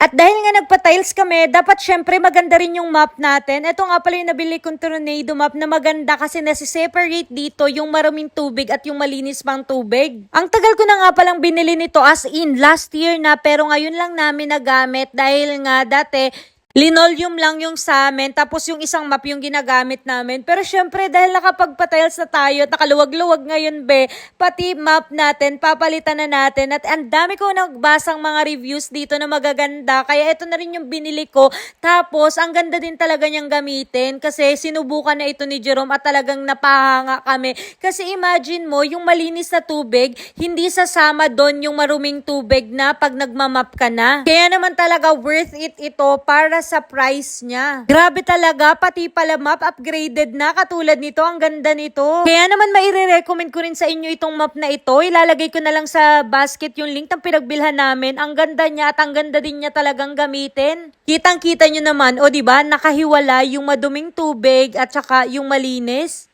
At dahil nga nagpa-tiles kami, dapat syempre maganda rin yung map natin. Ito nga pala yung nabili kong tornado map na maganda kasi nasi-separate dito yung maruming tubig at yung malinis pang tubig. Ang tagal ko na nga palang binili nito as in last year na, pero ngayon lang namin nagamit dahil nga dati linoleum lang yung sa amin, tapos yung isang map yung ginagamit namin. Pero syempre, dahil nakapagpa-tiles na tayo at nakaluwag-luwag ngayon, pati map natin, papalitan na natin. At ang dami ko nagbasang mga reviews dito na magaganda. Kaya ito na rin yung binili ko. Tapos, ang ganda din talaga niyang gamitin. Kasi sinubukan na ito ni Jerome at talagang napahanga kami. Kasi imagine mo, yung malinis na tubig, hindi sasama doon yung maruming tubig na pag nagmamap ka na. Kaya naman talaga worth it ito para sa price niya. Grabe talaga, pati pala map upgraded na katulad nito, ang ganda nito. Kaya naman maire-recommend ko rin sa inyo itong map na ito. Ilalagay ko na lang sa basket yung link ng pinagbilhan namin. Ang ganda niya at ang ganda din niya talagang gamitin. Kitang-kita nyo naman, o diba, nakahiwala yung maduming tubig at saka yung malinis.